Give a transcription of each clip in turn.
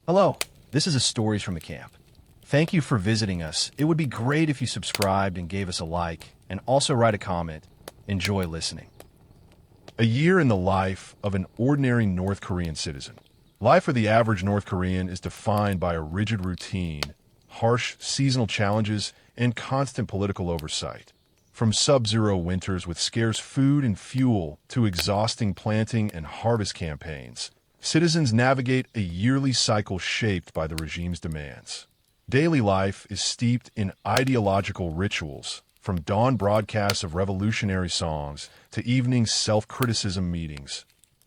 Hello, this is a Stories from the Camp. Thank you for visiting us. It would be great if you subscribed and gave us a like, and also write a comment. Enjoy listening. A year in the life of an ordinary North Korean citizen. Life for the average North Korean is defined by a rigid routine, harsh seasonal challenges, and constant political oversight. From sub-zero winters with scarce food and fuel to exhausting planting and harvest campaigns, citizens navigate a yearly cycle shaped by the regime's demands. Daily life is steeped in ideological rituals, from dawn broadcasts of revolutionary songs to evening self-criticism meetings,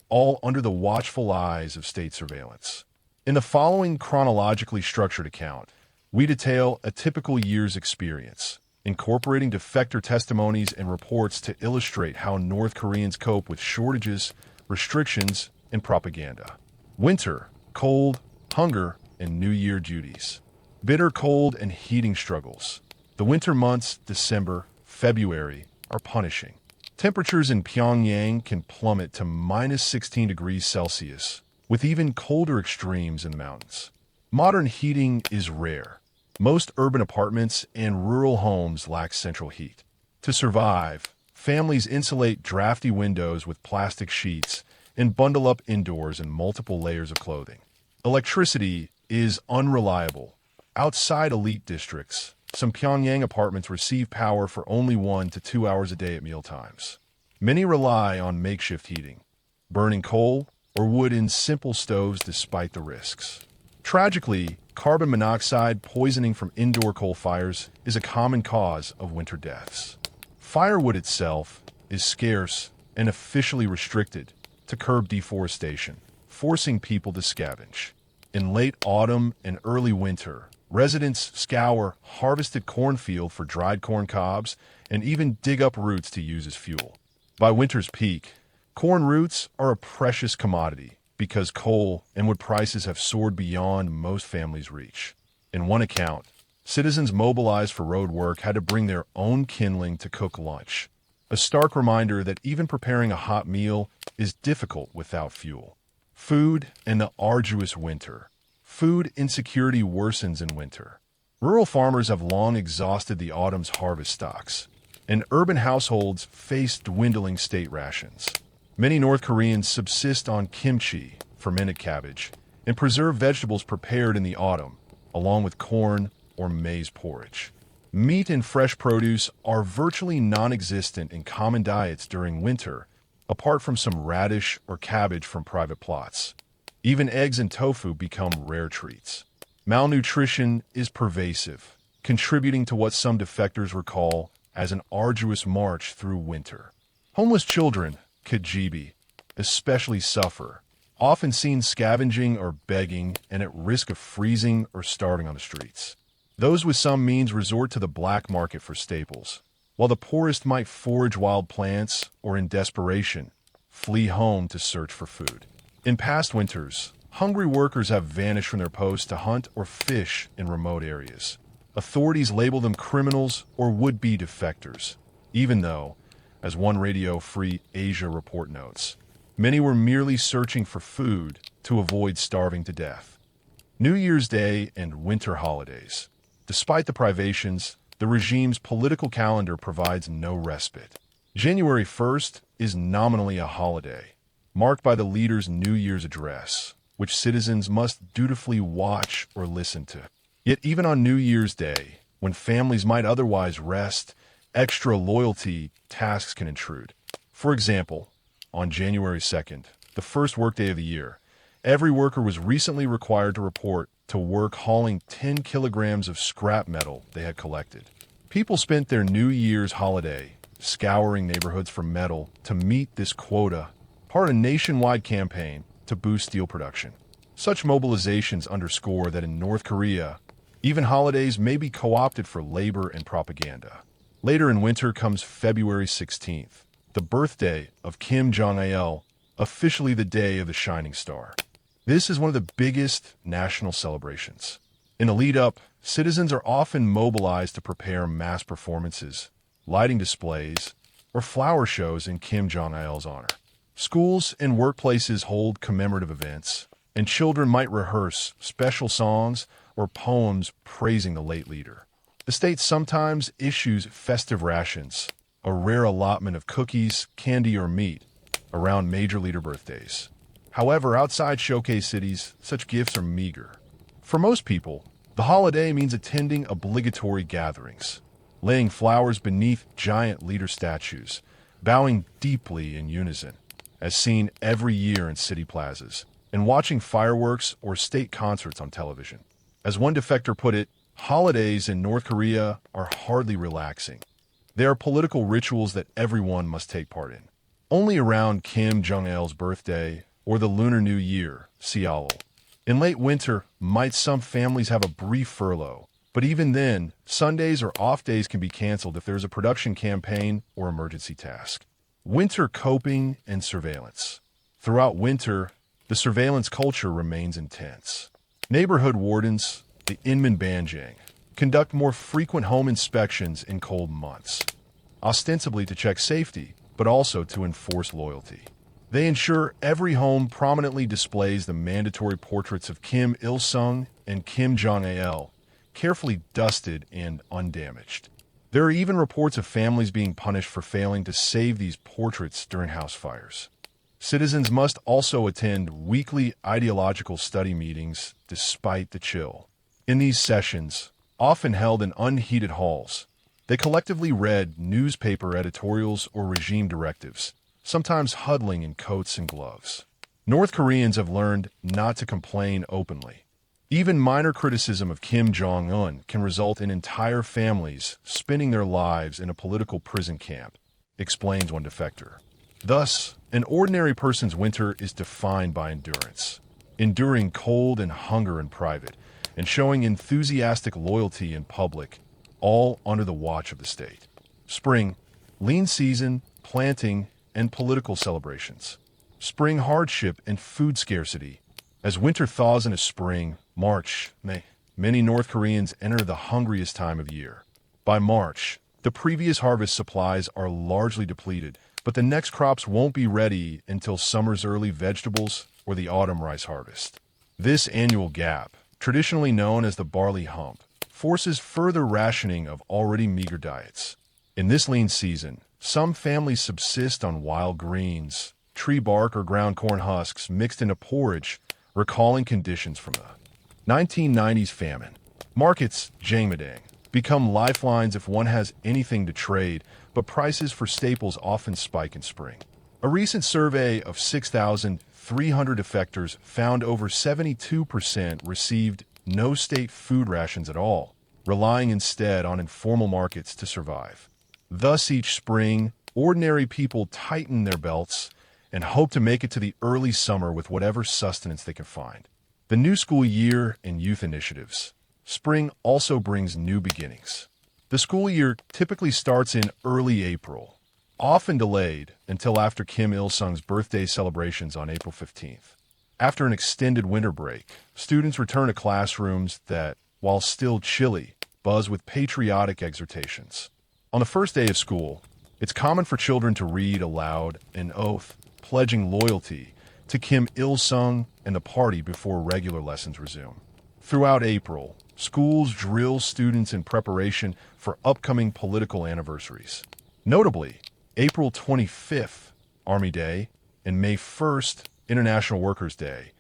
all under the watchful eyes of state surveillance. In the following chronologically structured account, we detail a typical year's experience, incorporating defector testimonies and reports to illustrate how North Koreans cope with shortages, restrictions, and propaganda. Winter, cold, hunger, and New Year duties. Bitter cold and heating struggles. The winter months, December, February, are punishing. Temperatures in Pyongyang can plummet to minus 16 degrees Celsius, with even colder extremes in the mountains. Modern heating is rare. Most urban apartments and rural homes lack central heat. To survive, families insulate drafty windows with plastic sheets and bundle up indoors in multiple layers of clothing. Electricity is unreliable. Outside elite districts, some Pyongyang apartments receive power for only 1 to 2 hours a day at mealtimes. Many rely on makeshift heating, burning coal or wood in simple stoves despite the risks. Tragically, carbon monoxide poisoning from indoor coal fires is a common cause of winter deaths. Firewood itself is scarce and officially restricted to curb deforestation, forcing people to scavenge. In late autumn and early winter, residents scour harvested cornfield for dried corn cobs and even dig up roots to use as fuel. By winter's peak, corn roots are a precious commodity because coal and wood prices have soared beyond most families' reach. In one account, citizens mobilized for road work had to bring their own kindling to cook lunch, a stark reminder that even preparing a hot meal is difficult without fuel. Food and the arduous winter. Food insecurity worsens in winter. Rural farmers have long exhausted the autumn's harvest stocks, and urban households face dwindling state rations. Many North Koreans subsist on kimchi, fermented cabbage, and preserved vegetables prepared in the autumn, along with corn or maize porridge. Meat and fresh produce are virtually non-existent in common diets during winter, apart from some radish or cabbage from private plots. Even eggs and tofu become rare treats. Malnutrition is pervasive, contributing to what some defectors recall as an arduous march through winter. Homeless children, KGB, especially suffer, often seen scavenging or begging and at risk of freezing or starving on the streets. Those with some means resort to the black market for staples, while the poorest might forage wild plants or, in desperation, flee home to search for food. In past winters, hungry workers have vanished from their posts to hunt or fish in remote areas. Authorities label them criminals or would-be defectors, even though, as one Radio Free Asia report notes, many were merely searching for food to avoid starving to death. New Year's Day and winter holidays. Despite the privations, the regime's political calendar provides no respite. January 1st is nominally a holiday, marked by the leader's New Year's address, which citizens must dutifully watch or listen to. Yet even on New Year's Day, when families might otherwise rest, extra loyalty tasks can intrude. For example, on January 2nd, the first workday of the year, every worker was recently required to report to work hauling 10 kilograms of scrap metal they had collected. People spent their New Year's holiday scouring neighborhoods for metal to meet this quota, part of a nationwide campaign to boost steel production. Such mobilizations underscore that in North Korea, even holidays may be co-opted for labor and propaganda. Later in winter comes February 16th, the birthday of Kim Jong-il, officially the day of the shining star. This is one of the biggest national celebrations. In the lead-up, citizens are often mobilized to prepare mass performances, lighting displays, or flower shows in Kim Jong-il's honor. Schools and workplaces hold commemorative events, and children might rehearse special songs or poems praising the late leader. The state sometimes issues festive rations, a rare allotment of cookies, candy, or meat, around major leader birthdays. However, outside showcase cities, such gifts are meager. For most people, the holiday means attending obligatory gatherings, laying flowers beneath giant leader statues, bowing deeply in unison, as seen every year in city plazas, and watching fireworks or state concerts on television. As one defector put it, holidays in North Korea are hardly relaxing. They are political rituals that everyone must take part in. Only around Kim Jong-il's birthday or the Lunar New Year, Seoul. In late winter, might some families have a brief furlough, but even then, Sundays or off days can be canceled if there's a production campaign or emergency task. Winter coping and surveillance. Throughout winter, the surveillance culture remains intense. Neighborhood wardens, the Inman Banjang, conduct more frequent home inspections in cold months, ostensibly to check safety, but also to enforce loyalty. They ensure every home prominently displays the mandatory portraits of Kim Il-sung and Kim Jong-il, carefully dusted and undamaged. There are even reports of families being punished for failing to save these portraits during house fires. Citizens must also attend weekly ideological study meetings despite the chill. In these sessions, often held in unheated halls, they collectively read newspaper editorials or regime directives, sometimes huddling in coats and gloves. North Koreans have learned not to complain openly. Even minor criticism of Kim Jong-un can result in entire families spending their lives in a political prison camp, explains one defector. Thus, an ordinary person's winter is defined by endurance, enduring cold and hunger in private, and showing enthusiastic loyalty in public, all under the watch of the state. Spring, lean season, planting, and political celebrations. Spring hardship and food scarcity. As winter thaws into spring, March, May, many North Koreans enter the hungriest time of year. By March, the previous harvest supplies are largely depleted, but the next crops won't be ready until summer's early vegetables or the autumn rice harvest. This annual gap, traditionally known as the barley hump, forces further rationing of already meager diets. In this lean season, some families subsist on wild greens, tree bark or ground corn husks mixed into porridge, recalling conditions from the 1990s famine. Markets, jangmadang, become lifelines if one has anything to trade, but prices for staples often spike in spring. A recent survey of 6,300 defectors found over 72% received no state food rations at all, relying instead on informal markets to survive. Thus, each spring, ordinary people tighten their belts and hope to make it to the early summer with whatever sustenance they can find. The new school year and youth initiatives. Spring also brings new beginnings. The school year typically starts in early April, often delayed until after Kim Il-sung's birthday celebrations on April 15th. After an extended winter break, students return to classrooms that, while still chilly, buzz with patriotic exhortations. On the first day of school, it's common for children to read aloud an oath pledging loyalty to Kim Il-sung and the party before regular lessons resume. Throughout April, schools drill students in preparation for upcoming political anniversaries. Notably, April 25th, Army Day, and May 1st, International Workers' Day,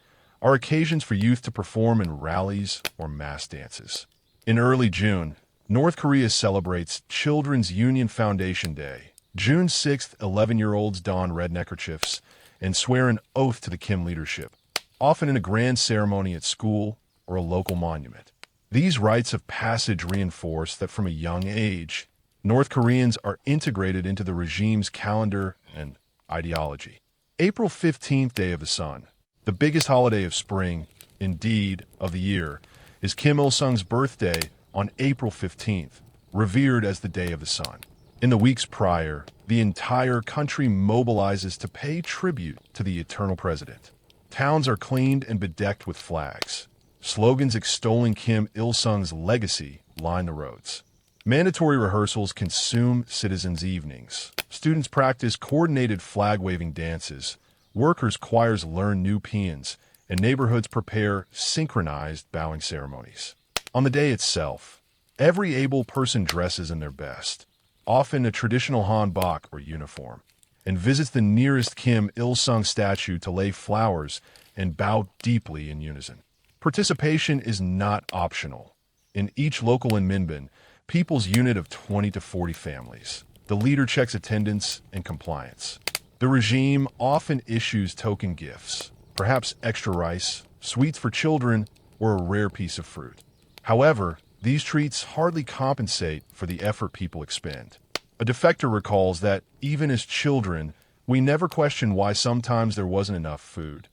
are occasions for youth to perform in rallies or mass dances. In early June, North Korea celebrates Children's Union Foundation Day. June 6th, 11-year-olds don red neckerchiefs and swear an oath to the Kim leadership, often in a grand ceremony at school or a local monument. These rites of passage reinforce that from a young age, North Koreans are integrated into the regime's calendar and ideology. April 15th, Day of the Sun, the biggest holiday of spring, indeed of the year, is Kim Il-sung's birthday on April 15th, revered as the Day of the Sun. In the weeks prior, the entire country mobilizes to pay tribute to the eternal president. Towns are cleaned and bedecked with flags. Slogans extolling Kim Il-sung's legacy line the roads. Mandatory rehearsals consume citizens' evenings. Students practice coordinated flag-waving dances. Workers' choirs learn new paeans, and neighborhoods prepare synchronized bowing ceremonies. On the day itself, every able person dresses in their best, often a traditional hanbok or uniform, and visits the nearest Kim Il-sung statue to lay flowers and bow deeply in unison. Participation is not optional. In each local in Minbin, people's unit of 20 to 40 families, the leader checks attendance and compliance. The regime often issues token gifts, perhaps extra rice, sweets for children, or a rare piece of fruit. However, these treats hardly compensate for the effort people expend. A defector recalls that, even as children, we never questioned why sometimes there wasn't enough food.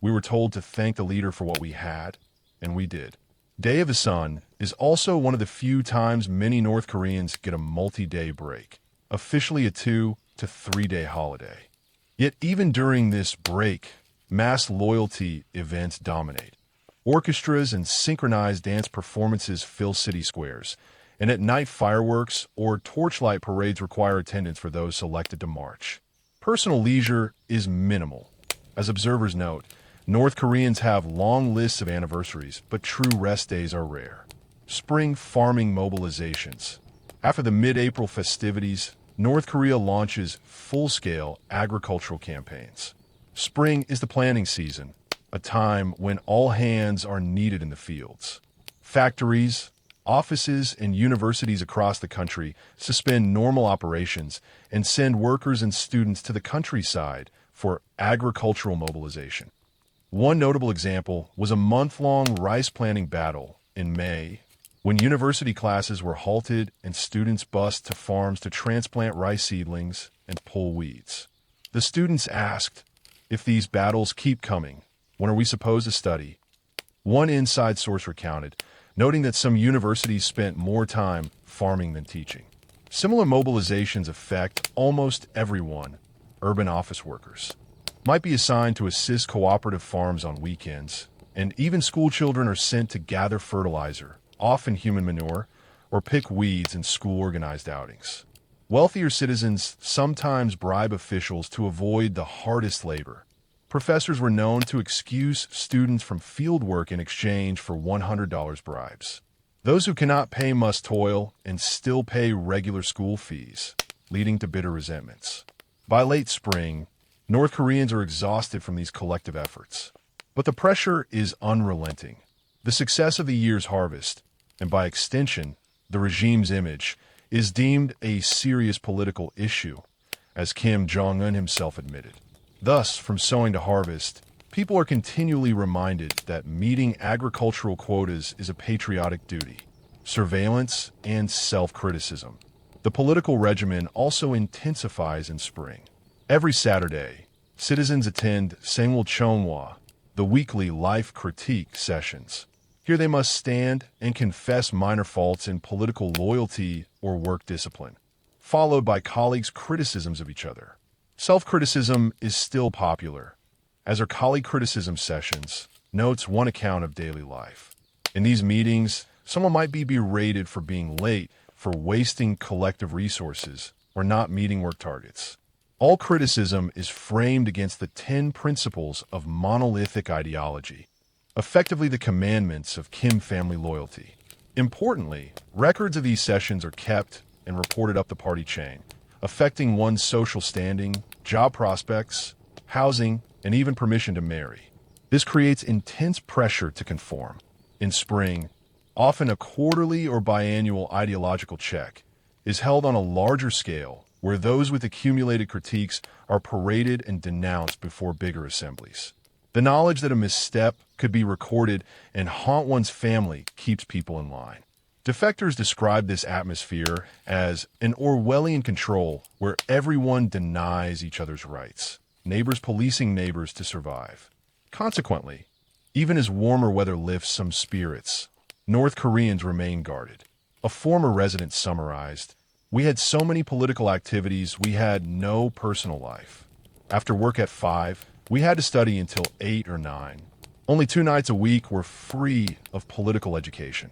We were told to thank the leader for what we had, and we did. Day of the Sun is also one of the few times many North Koreans get a multi-day break, officially a 2 to 3 day holiday. Yet even during this break, mass loyalty events dominate. Orchestras and synchronized dance performances fill city squares, and at night fireworks or torchlight parades require attendance for those selected to march. Personal leisure is minimal. As observers note, North Koreans have long lists of anniversaries, but true rest days are rare. Spring farming mobilizations. After the mid-April festivities, North Korea launches full-scale agricultural campaigns. Spring is the planting season, a time when all hands are needed in the fields. Factories, offices, and universities across the country suspend normal operations and send workers and students to the countryside for agricultural mobilization. One notable example was a month-long rice planting battle in May, when university classes were halted and students bused to farms to transplant rice seedlings and pull weeds. The students asked, "If these battles keep coming, when are we supposed to study?" One inside source recounted, noting that some universities spent more time farming than teaching. Similar mobilizations affect almost everyone. Urban office workers might be assigned to assist cooperative farms on weekends, and even school children are sent to gather fertilizer, often human manure, or pick weeds in school-organized outings. Wealthier citizens sometimes bribe officials to avoid the hardest labor. Professors were known to excuse students from field work in exchange for $100 bribes. Those who cannot pay must toil and still pay regular school fees, leading to bitter resentments. By late spring, North Koreans are exhausted from these collective efforts. But the pressure is unrelenting. The success of the year's harvest, and by extension, the regime's image, is deemed a serious political issue, as Kim Jong-un himself admitted. Thus, from sowing to harvest, people are continually reminded that meeting agricultural quotas is a patriotic duty. Surveillance and self-criticism. The political regimen also intensifies in spring. Every Saturday, citizens attend Sengwol Chonghwa, the weekly life critique sessions. Here they must stand and confess minor faults in political loyalty or work discipline, followed by colleagues' criticisms of each other. Self-criticism is still popular, as are colleague criticism sessions, notes one account of daily life. In these meetings, someone might be berated for being late, for wasting collective resources, or not meeting work targets. All criticism is framed against the 10 principles of monolithic ideology, effectively the commandments of Kim family loyalty. Importantly, records of these sessions are kept and reported up the party chain, affecting one's social standing, job prospects, housing, and even permission to marry. This creates intense pressure to conform. In spring, often a quarterly or biannual ideological check is held on a larger scale, where those with accumulated critiques are paraded and denounced before bigger assemblies. The knowledge that a misstep could be recorded and haunt one's family keeps people in line. Defectors describe this atmosphere as an Orwellian control where everyone denies each other's rights, neighbors policing neighbors to survive. Consequently, even as warmer weather lifts some spirits, North Koreans remain guarded. A former resident summarized, "We had so many political activities, we had no personal life. After work at 5, we had to study until 8 or 9. Only 2 nights a week were free of political education."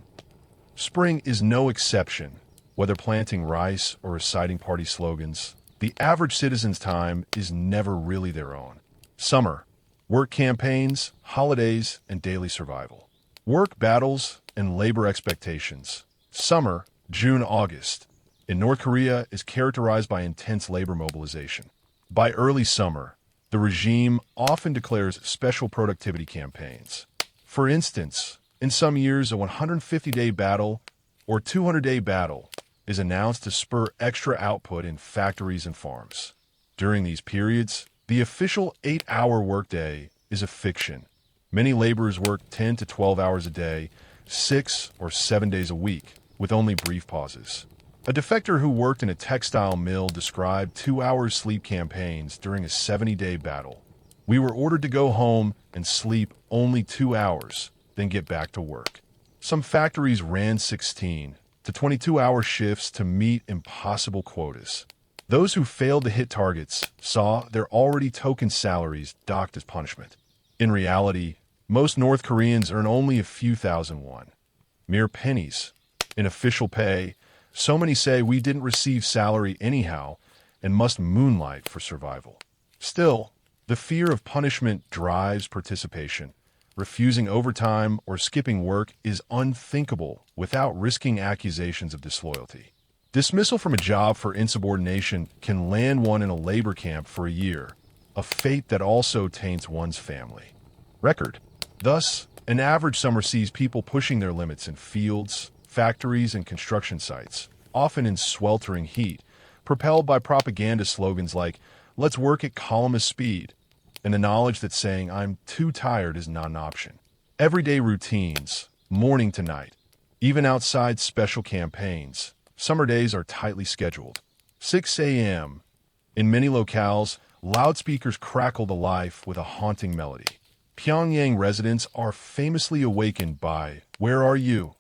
Spring is no exception. Whether planting rice or reciting party slogans, the average citizen's time is never really their own. Summer, work campaigns, holidays, and daily survival. Work battles and labor expectations. Summer, June, August, in North Korea is characterized by intense labor mobilization. By early summer, the regime often declares special productivity campaigns. For instance, in some years, a 150-day battle or 200-day battle is announced to spur extra output in factories and farms. During these periods, the official 8-hour workday is a fiction. Many laborers work 10 to 12 hours a day, 6 or 7 days a week, with only brief pauses. A defector who worked in a textile mill described 2-hour sleep campaigns during a 70-day battle. We were ordered to go home and sleep only 2 hours, then get back to work. Some factories ran 16 to 22-hour shifts to meet impossible quotas. Those who failed to hit targets saw their already token salaries docked as punishment. In reality, most North Koreans earn only a few thousand won, mere pennies. In official pay, so many say we didn't receive salary anyhow and must moonlight for survival. Still, the fear of punishment drives participation. Refusing overtime or skipping work is unthinkable without risking accusations of disloyalty. Dismissal from a job for insubordination can land one in a labor camp for a year, a fate that also taints one's family. Record. Thus, an average summer sees people pushing their limits in fields, factories, and construction sites, often in sweltering heat, propelled by propaganda slogans like, "Let's work at columnist speed," and the knowledge that saying, "I'm too tired" is not an option. Everyday routines, morning to night, even outside special campaigns, summer days are tightly scheduled. 6 a.m. In many locales, loudspeakers crackle to life with a haunting melody. Pyongyang residents are famously awakened by "Where Are You,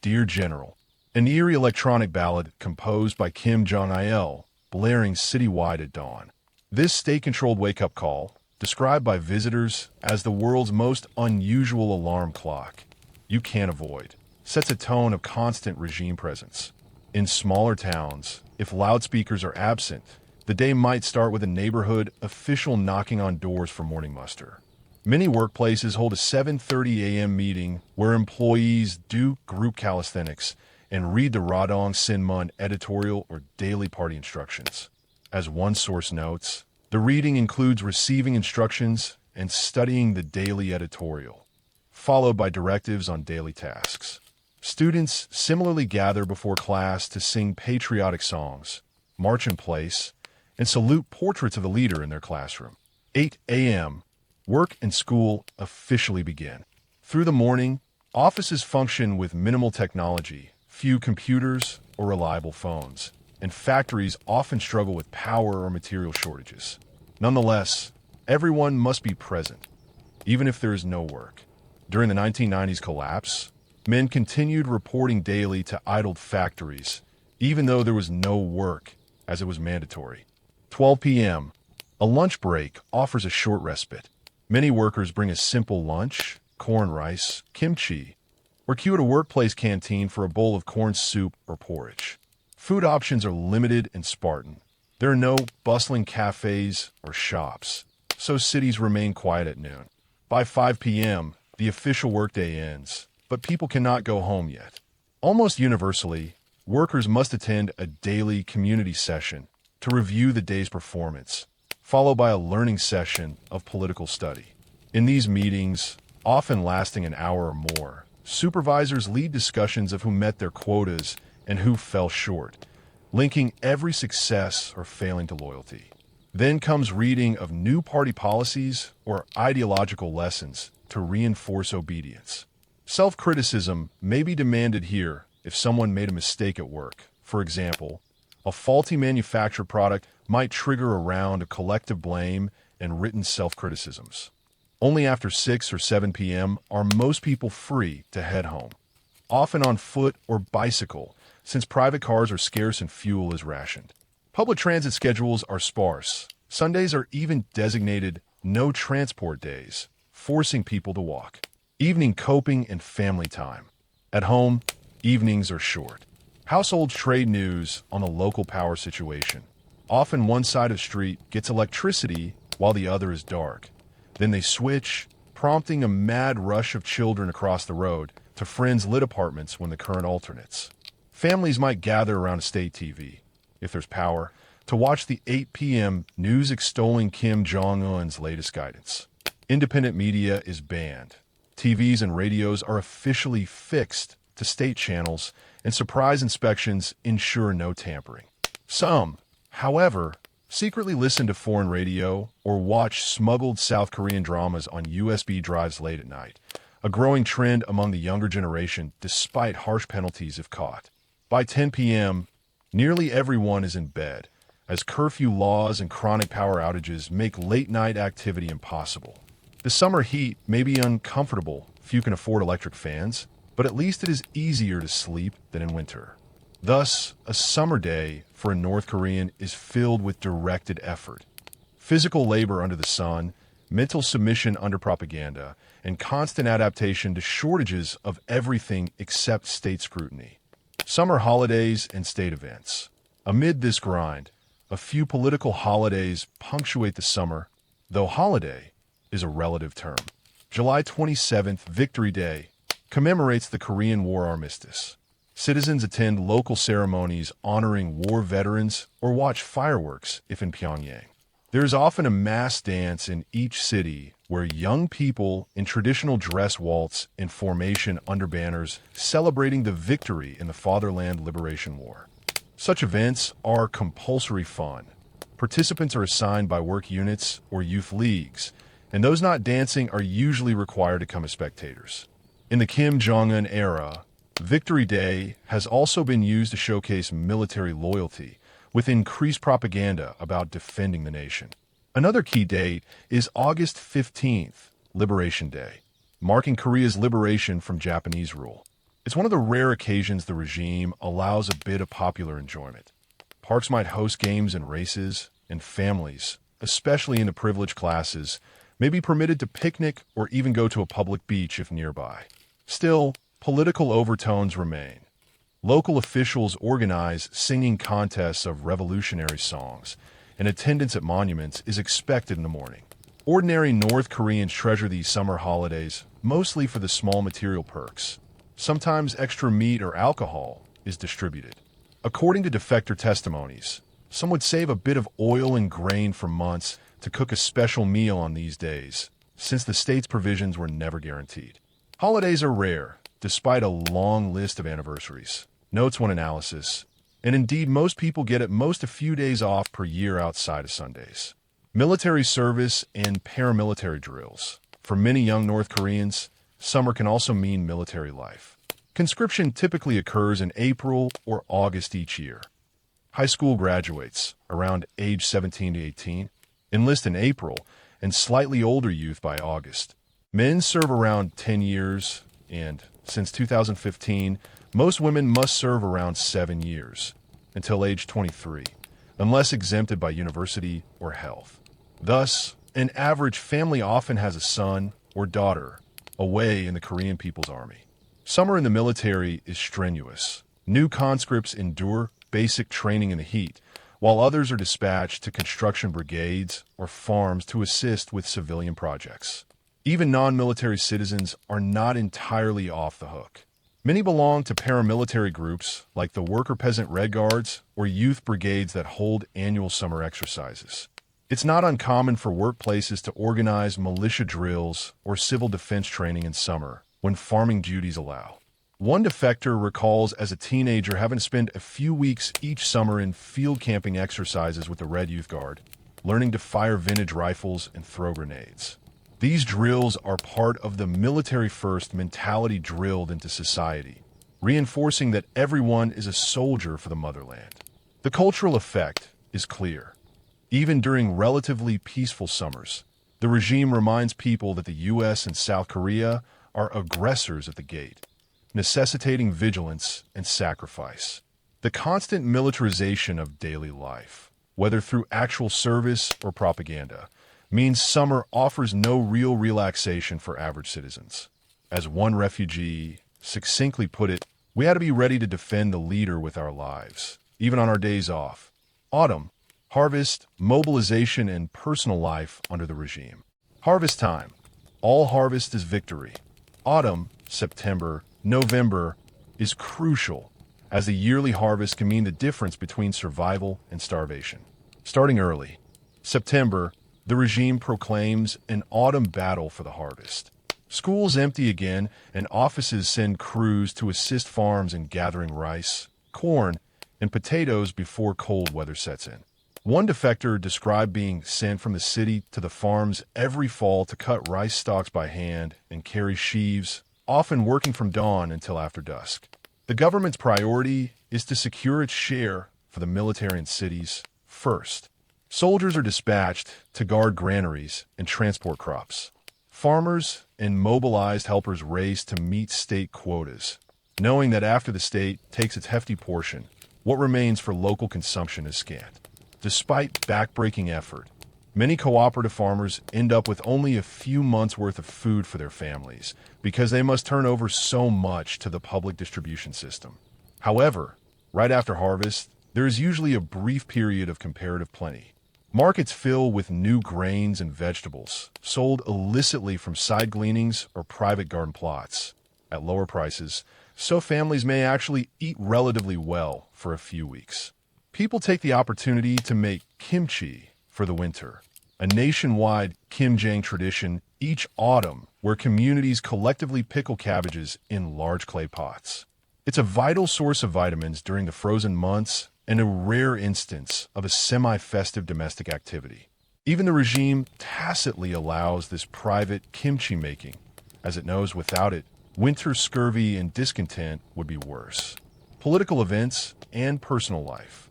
Dear General?" an eerie electronic ballad composed by Kim Jong-il, blaring citywide at dawn. This state-controlled wake-up call, described by visitors as the world's most unusual alarm clock you can't avoid, sets a tone of constant regime presence. In smaller towns, if loudspeakers are absent, the day might start with a neighborhood official knocking on doors for morning muster. Many workplaces hold a 7:30 a.m. meeting where employees do group calisthenics and read the Radong Sinmun editorial or daily party instructions. As one source notes, the reading includes receiving instructions and studying the daily editorial, followed by directives on daily tasks. Students similarly gather before class to sing patriotic songs, march in place, and salute portraits of the leader in their classroom. 8 a.m. Work and school officially begin. Through the morning, offices function with minimal technology, few computers or reliable phones, and factories often struggle with power or material shortages. Nonetheless, everyone must be present, even if there is no work. During the 1990s collapse, men continued reporting daily to idled factories, even though there was no work, as it was mandatory. 12 p.m. A lunch break offers a short respite. Many workers bring a simple lunch, corn rice, kimchi, or queue at a workplace canteen for a bowl of corn soup or porridge. Food options are limited and Spartan. There are no bustling cafes or shops, so cities remain quiet at noon. By 5 p.m., the official workday ends, but people cannot go home yet. Almost universally, workers must attend a daily community session to review the day's performance, followed by a learning session of political study. In these meetings, often lasting an hour or more, supervisors lead discussions of who met their quotas and who fell short, linking every success or failing to loyalty. Then comes reading of new party policies or ideological lessons to reinforce obedience. Self-criticism may be demanded here if someone made a mistake at work. For example, a faulty manufactured product might trigger a round of collective blame and written self-criticisms. Only after 6 or 7 p.m. are most people free to head home, often on foot or bicycle, since private cars are scarce and fuel is rationed. Public transit schedules are sparse. Sundays are even designated no transport days, forcing people to walk. Evening coping and family time. At home, evenings are short. Household trade news on the local power situation. Often one side of the street gets electricity while the other is dark. Then they switch, prompting a mad rush of children across the road to friends' lit apartments when the current alternates. Families might gather around a state TV, if there's power, to watch the 8 p.m. news extolling Kim Jong-un's latest guidance. Independent media is banned. TVs and radios are officially fixed to state channels, and surprise inspections ensure no tampering. Some, however, secretly listen to foreign radio or watch smuggled South Korean dramas on USB drives late at night, a growing trend among the younger generation despite harsh penalties if caught. By 10 p.m., nearly everyone is in bed, as curfew laws and chronic power outages make late-night activity impossible. The summer heat may be uncomfortable if you can afford electric fans, but at least it is easier to sleep than in winter. Thus, a summer day for a North Korean is filled with directed effort. Physical labor under the sun, mental submission under propaganda, and constant adaptation to shortages of everything except state scrutiny. Summer holidays and state events. Amid this grind, a few political holidays punctuate the summer, though holiday is a relative term. July 27th, Victory Day, commemorates the Korean War armistice. Citizens attend local ceremonies honoring war veterans or watch fireworks if in Pyongyang. There is often a mass dance in each city where young people in traditional dress waltz in formation under banners celebrating the victory in the Fatherland Liberation War. Such events are compulsory fun. Participants are assigned by work units or youth leagues, and those not dancing are usually required to come as spectators. In the Kim Jong-un era, Victory Day has also been used to showcase military loyalty, with increased propaganda about defending the nation. Another key date is August 15th, Liberation Day, marking Korea's liberation from Japanese rule. It's one of the rare occasions the regime allows a bit of popular enjoyment. Parks might host games and races, and families, especially in the privileged classes, may be permitted to picnic or even go to a public beach if nearby. Still, political overtones remain. Local officials organize singing contests of revolutionary songs, and attendance at monuments is expected in the morning. Ordinary North Koreans treasure these summer holidays, mostly for the small material perks. Sometimes extra meat or alcohol is distributed. According to defector testimonies, some would save a bit of oil and grain for months to cook a special meal on these days, since the state's provisions were never guaranteed. Holidays are rare, despite a long list of anniversaries, notes one analysis, and indeed most people get at most a few days off per year outside of Sundays. Military service and paramilitary drills. For many young North Koreans, summer can also mean military life. Conscription typically occurs in April or August each year. High school graduates, around age 17 to 18, enlist in April, and slightly older youth by August. Men serve around 10 years, and since 2015, most women must serve around 7 years, until age 23, unless exempted by university or health. Thus, an average family often has a son or daughter away in the Korean People's Army. Summer in the military is strenuous. New conscripts endure basic training in the heat, while others are dispatched to construction brigades or farms to assist with civilian projects. Even non-military citizens are not entirely off the hook. Many belong to paramilitary groups like the Worker Peasant Red Guards or youth brigades that hold annual summer exercises. It's not uncommon for workplaces to organize militia drills or civil defense training in summer when farming duties allow. One defector recalls as a teenager having to spend a few weeks each summer in field camping exercises with the Red Youth Guard, learning to fire vintage rifles and throw grenades. These drills are part of the military-first mentality drilled into society, reinforcing that everyone is a soldier for the motherland. The cultural effect is clear. Even during relatively peaceful summers, the regime reminds people that the U.S. and South Korea are aggressors at the gate, necessitating vigilance and sacrifice. The constant militarization of daily life, whether through actual service or propaganda, means summer offers no real relaxation for average citizens. As one refugee succinctly put it, we had to be ready to defend the leader with our lives, even on our days off. Autumn, harvest, mobilization, and personal life under the regime. Harvest time. All harvest is victory. Autumn, September, November is crucial, as the yearly harvest can mean the difference between survival and starvation. Starting early, September, the regime proclaims an autumn battle for the harvest. Schools empty again, and offices send crews to assist farms in gathering rice, corn, and potatoes before cold weather sets in. One defector described being sent from the city to the farms every fall to cut rice stalks by hand and carry sheaves, often working from dawn until after dusk. The government's priority is to secure its share for the military in cities first. Soldiers are dispatched to guard granaries and transport crops. Farmers and mobilized helpers race to meet state quotas, knowing that after the state takes its hefty portion, what remains for local consumption is scant. Despite backbreaking effort, many cooperative farmers end up with only a few months' worth of food for their families because they must turn over so much to the public distribution system. However, right after harvest, there is usually a brief period of comparative plenty. Markets fill with new grains and vegetables, sold illicitly from side gleanings or private garden plots, at lower prices, so families may actually eat relatively well for a few weeks. People take the opportunity to make kimchi for the winter, a nationwide kimjang tradition each autumn where communities collectively pickle cabbages in large clay pots. It's a vital source of vitamins during the frozen months and a rare instance of a semi-festive domestic activity. Even the regime tacitly allows this private kimchi making, as it knows without it, winter scurvy and discontent would be worse. Political events and personal life.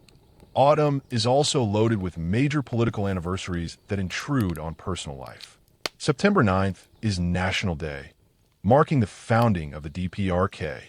Autumn is also loaded with major political anniversaries that intrude on personal life. September 9th is National Day, marking the founding of the DPRK.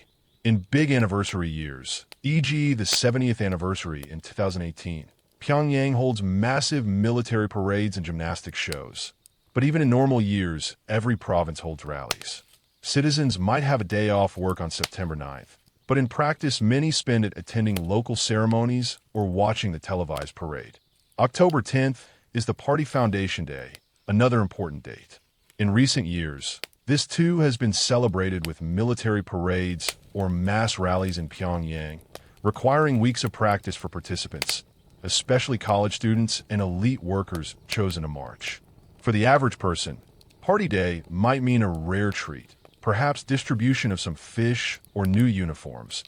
In big anniversary years, e.g. the 70th anniversary in 2018, Pyongyang holds massive military parades and gymnastics shows. But even in normal years, every province holds rallies. Citizens might have a day off work on September 9th, but in practice many spend it attending local ceremonies or watching the televised parade. October 10th is the Party Foundation Day, another important date. In recent years, this too has been celebrated with military parades or mass rallies in Pyongyang, requiring weeks of practice for participants, especially college students and elite workers chosen to march. For the average person, Party Day might mean a rare treat, perhaps distribution of some fish or new uniforms,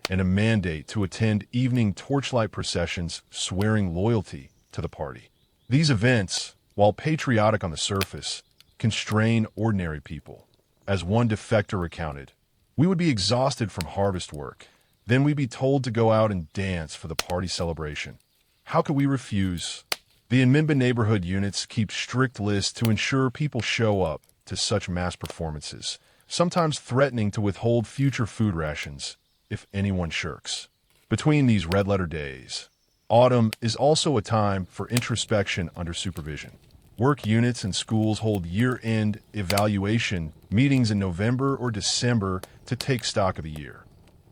and a mandate to attend evening torchlight processions swearing loyalty to the party. These events, while patriotic on the surface, constrain ordinary people. As one defector recounted, we would be exhausted from harvest work. Then we'd be told to go out and dance for the party celebration. How could we refuse? The Inminba neighborhood units keep strict lists to ensure people show up to such mass performances, sometimes threatening to withhold future food rations if anyone shirks. Between these red-letter days, autumn is also a time for introspection under supervision. Work units and schools hold year-end evaluation meetings in November or December to take stock of the year.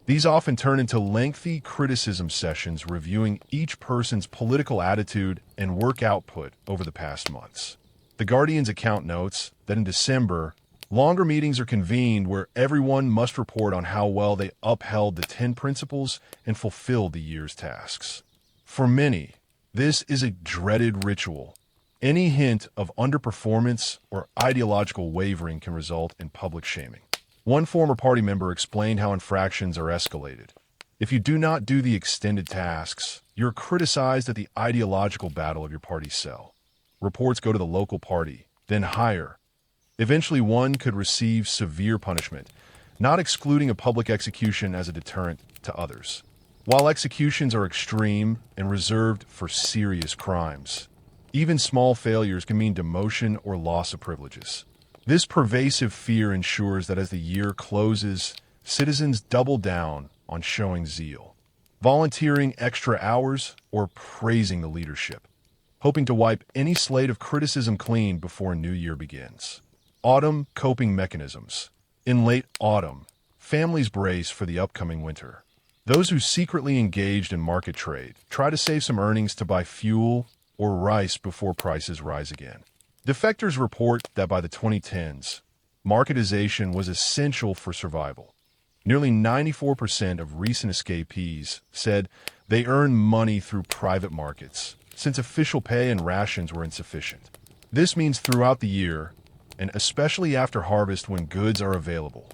These often turn into lengthy criticism sessions reviewing each person's political attitude and work output over the past months. The Guardian's account notes that in December, longer meetings are convened where everyone must report on how well they upheld the 10 principles and fulfilled the year's tasks. For many, this is a dreaded ritual. Any hint of underperformance or ideological wavering can result in public shaming. One former party member explained how infractions are escalated. If you do not do the extended tasks, you're criticized at the ideological battle of your party's cell. Reports go to the local party, then higher. Eventually, one could receive severe punishment, not excluding a public execution as a deterrent to others. While executions are extreme and reserved for serious crimes, even small failures can mean demotion or loss of privileges. This pervasive fear ensures that as the year closes, citizens double down on showing zeal, volunteering extra hours, or praising the leadership, hoping to wipe any slate of criticism clean before a new year begins. Autumn coping mechanisms. In late autumn, families brace for the upcoming winter. Those who secretly engaged in market trade try to save some earnings to buy fuel or rice before prices rise again. Defectors report that by the 2010s, marketization was essential for survival. Nearly 94% of recent escapees said they earned money through private markets, since official pay and rations were insufficient. This means throughout the year, and especially after harvest when goods are available,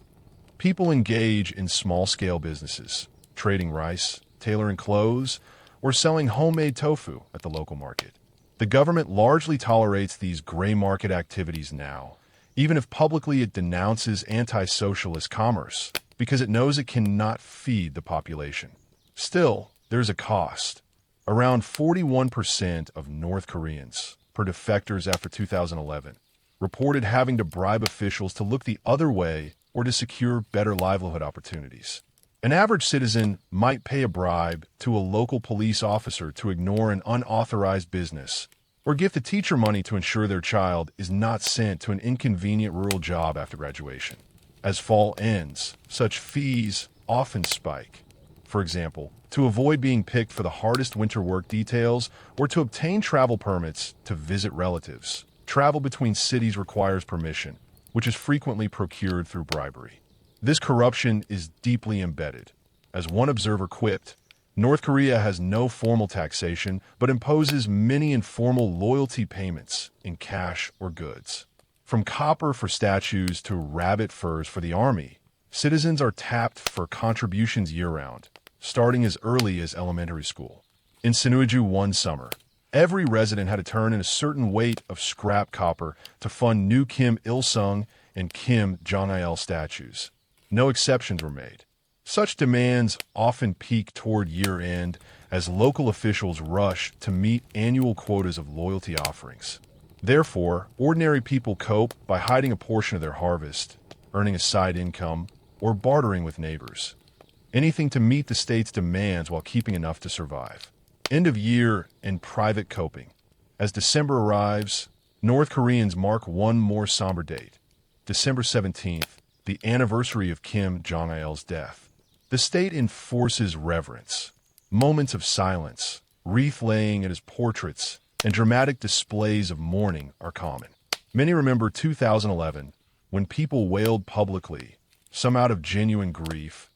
people engage in small-scale businesses, trading rice, tailoring clothes, or selling homemade tofu at the local market. The government largely tolerates these gray market activities now, even if publicly it denounces anti-socialist commerce, because it knows it cannot feed the population. Still, there's a cost. Around 41% of North Koreans, per defectors after 2011, reported having to bribe officials to look the other way or to secure better livelihood opportunities. An average citizen might pay a bribe to a local police officer to ignore an unauthorized business, or give the teacher money to ensure their child is not sent to an inconvenient rural job after graduation. As fall ends, such fees often spike. For example, to avoid being picked for the hardest winter work details or to obtain travel permits to visit relatives. Travel between cities requires permission, which is frequently procured through bribery. This corruption is deeply embedded. As one observer quipped, North Korea has no formal taxation but imposes many informal loyalty payments in cash or goods. From copper for statues to rabbit furs for the army, citizens are tapped for contributions year-round, starting as early as elementary school. In Sinuiju one summer, every resident had to turn in a certain weight of scrap copper to fund new Kim Il-sung and Kim Jong-il statues. No exceptions were made. Such demands often peak toward year-end as local officials rush to meet annual quotas of loyalty offerings. Therefore, ordinary people cope by hiding a portion of their harvest, earning a side income, or bartering with neighbors. Anything to meet the state's demands while keeping enough to survive. End of year and private coping. As December arrives, North Koreans mark one more somber date, December 17th, the anniversary of Kim Jong-il's death. The state enforces reverence. Moments of silence, wreath-laying at his portraits, and dramatic displays of mourning are common. Many remember 2011, when people wailed publicly, some out of genuine grief,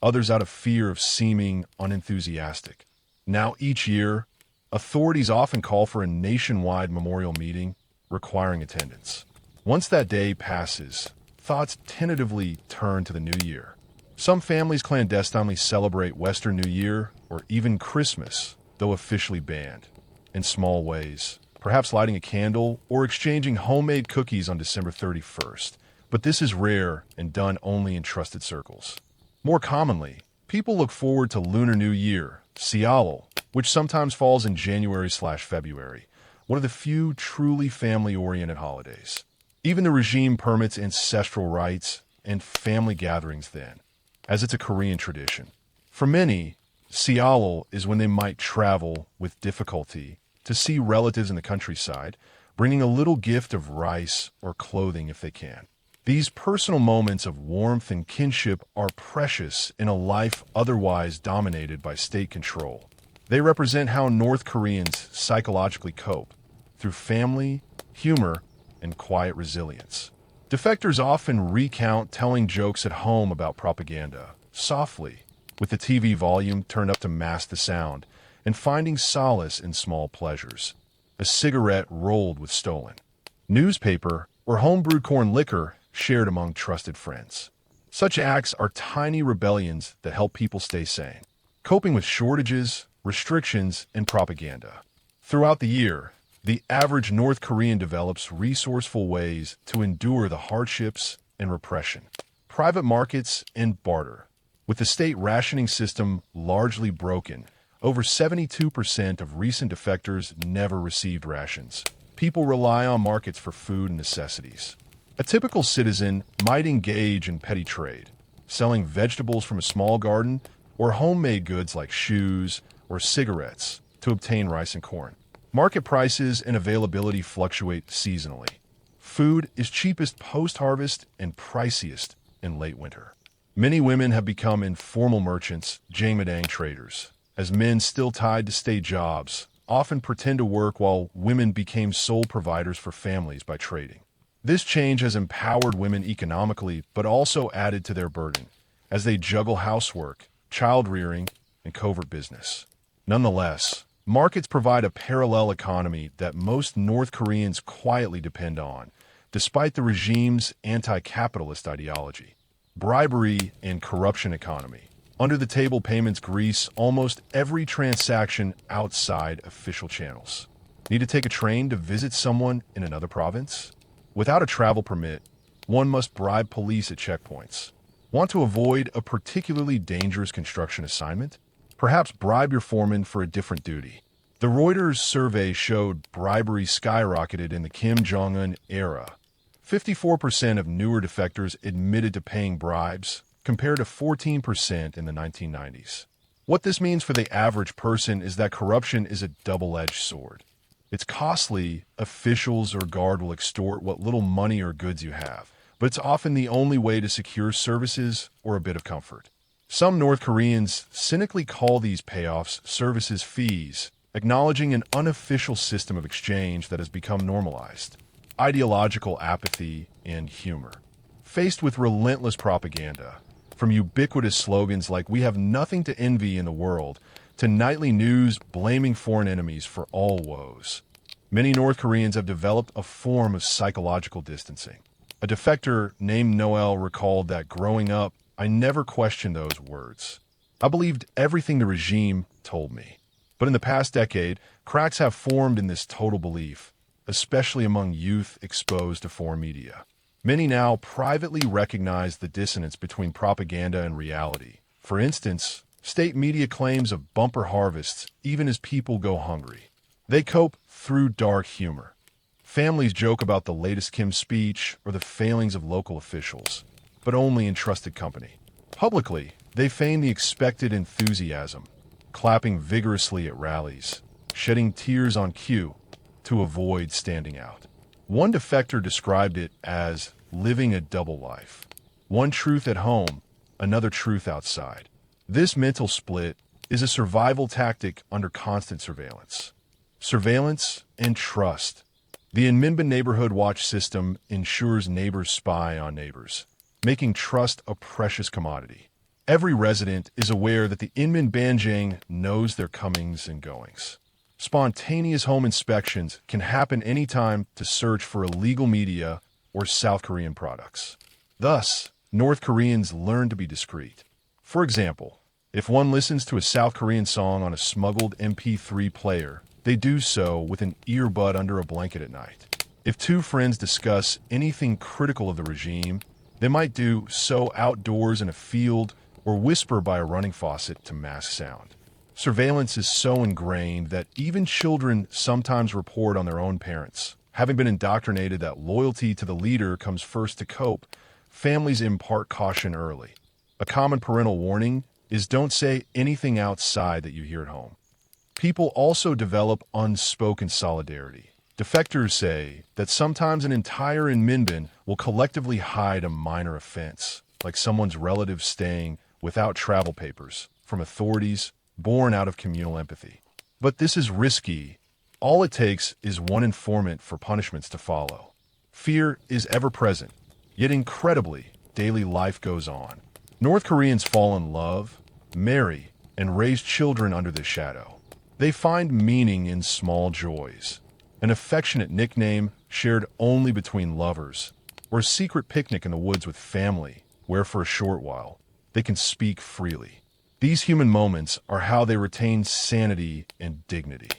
others out of fear of seeming unenthusiastic. Now each year, authorities often call for a nationwide memorial meeting requiring attendance. Once that day passes, thoughts tentatively turn to the new year. Some families clandestinely celebrate Western New Year or even Christmas, though officially banned. In small ways, perhaps lighting a candle or exchanging homemade cookies on December 31st, but this is rare and done only in trusted circles. More commonly, people look forward to Lunar New Year, Seollal, which sometimes falls in January/February, one of the few truly family-oriented holidays. Even the regime permits ancestral rites and family gatherings then, as it's a Korean tradition. For many, Seollal is when they might travel with difficulty to see relatives in the countryside, bringing a little gift of rice or clothing if they can. These personal moments of warmth and kinship are precious in a life otherwise dominated by state control. They represent how North Koreans psychologically cope, through family, humor, and quiet resilience. Defectors often recount telling jokes at home about propaganda, softly, with the TV volume turned up to mask the sound, and finding solace in small pleasures. A cigarette rolled with stolen. Newspaper or homebrewed corn liquor shared among trusted friends. Such acts are tiny rebellions that help people stay sane, coping with shortages, restrictions, and propaganda. Throughout the year, the average North Korean develops resourceful ways to endure the hardships and repression. Private markets and barter. With the state rationing system largely broken, over 72% of recent defectors never received rations. People rely on markets for food and necessities. A typical citizen might engage in petty trade, selling vegetables from a small garden or homemade goods like shoes or cigarettes to obtain rice and corn. Market prices and availability fluctuate seasonally. Food is cheapest post-harvest and priciest in late winter. Many women have become informal merchants, jangmadang traders, as men still tied to state jobs often pretend to work while women became sole providers for families by trading. This change has empowered women economically, but also added to their burden as they juggle housework, child rearing, and covert business. Nonetheless, markets provide a parallel economy that most North Koreans quietly depend on, despite the regime's anti-capitalist ideology. Bribery and corruption economy. Under-the-table payments grease almost every transaction outside official channels. Need to take a train to visit someone in another province? Without a travel permit, one must bribe police at checkpoints. Want to avoid a particularly dangerous construction assignment? Perhaps bribe your foreman for a different duty. The Reuters survey showed bribery skyrocketed in the Kim Jong-un era. 54% of newer defectors admitted to paying bribes, compared to 14% in the 1990s. What this means for the average person is that corruption is a double-edged sword. It's costly. Officials or guard will extort what little money or goods you have, but it's often the only way to secure services or a bit of comfort. Some North Koreans cynically call these payoffs services fees, acknowledging an unofficial system of exchange that has become normalized. Ideological apathy and humor. Faced with relentless propaganda, from ubiquitous slogans like "we have nothing to envy in the world" to nightly news blaming foreign enemies for all woes, many North Koreans have developed a form of psychological distancing. A defector named Noel recalled that growing up, I never questioned those words. I believed everything the regime told me. But in the past decade, cracks have formed in this total belief, especially among youth exposed to foreign media. Many now privately recognize the dissonance between propaganda and reality. For instance, state media claims of bumper harvests even as people go hungry. They cope through dark humor. Families joke about the latest Kim speech or the failings of local officials, but only in trusted company. Publicly, they feign the expected enthusiasm, clapping vigorously at rallies, shedding tears on cue to avoid standing out. One defector described it as living a double life. One truth at home, another truth outside. This mental split is a survival tactic under constant surveillance. Surveillance and trust. The Inminban Neighborhood Watch system ensures neighbors spy on neighbors, making trust a precious commodity. Every resident is aware that the Inmin Banjang knows their comings and goings. Spontaneous home inspections can happen anytime to search for illegal media or South Korean products. Thus, North Koreans learn to be discreet. For example, if one listens to a South Korean song on a smuggled MP3 player, they do so with an earbud under a blanket at night. If two friends discuss anything critical of the regime, they might do so outdoors in a field or whisper by a running faucet to mask sound. Surveillance is so ingrained that even children sometimes report on their own parents. Having been indoctrinated that loyalty to the leader comes first to cope, families impart caution early. A common parental warning is don't say anything outside that you hear at home. People also develop unspoken solidarity. Defectors say that sometimes an entire Inminban will collectively hide a minor offense, like someone's relative staying without travel papers, from authorities born out of communal empathy. But this is risky. All it takes is one informant for punishments to follow. Fear is ever present, yet incredibly, daily life goes on. North Koreans fall in love, marry, and raise children under this shadow. They find meaning in small joys. An affectionate nickname shared only between lovers, or a secret picnic in the woods with family, where for a short while, they can speak freely. These human moments are how they retain sanity and dignity.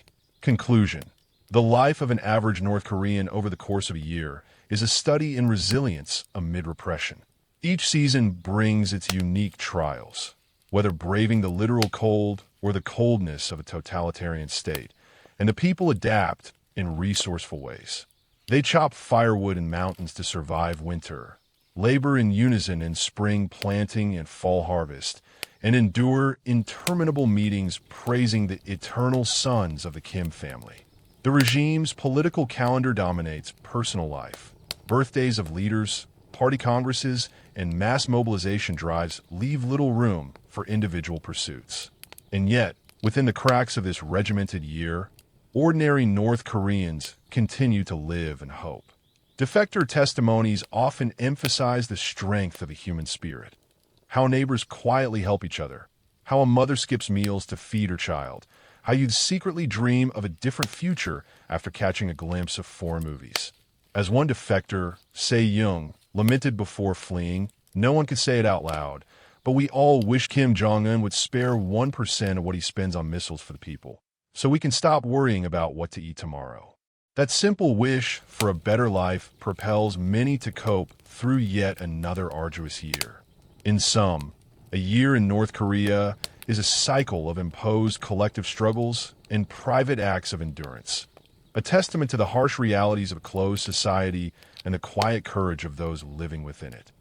Conclusion. The life of an average North Korean over the course of a year is a study in resilience amid repression. Each season brings its unique trials, whether braving the literal cold or the coldness of a totalitarian state, and the people adapt in resourceful ways. They chop firewood in mountains to survive winter, labor in unison in spring planting and fall harvest, and endure interminable meetings praising the eternal sons of the Kim family. The regime's political calendar dominates personal life. Birthdays of leaders, party congresses, and mass mobilization drives leave little room for individual pursuits. And yet, within the cracks of this regimented year, ordinary North Koreans continue to live and hope. Defector testimonies often emphasize the strength of the human spirit, how neighbors quietly help each other, how a mother skips meals to feed her child, how you'd secretly dream of a different future after catching a glimpse of foreign movies. As one defector, Se-young, lamented before fleeing, no one could say it out loud, but we all wish Kim Jong-un would spare 1% of what he spends on missiles for the people, so we can stop worrying about what to eat tomorrow. That simple wish for a better life propels many to cope through yet another arduous year. In sum, a year in North Korea is a cycle of imposed collective struggles and private acts of endurance, a testament to the harsh realities of a closed society and the quiet courage of those living within it.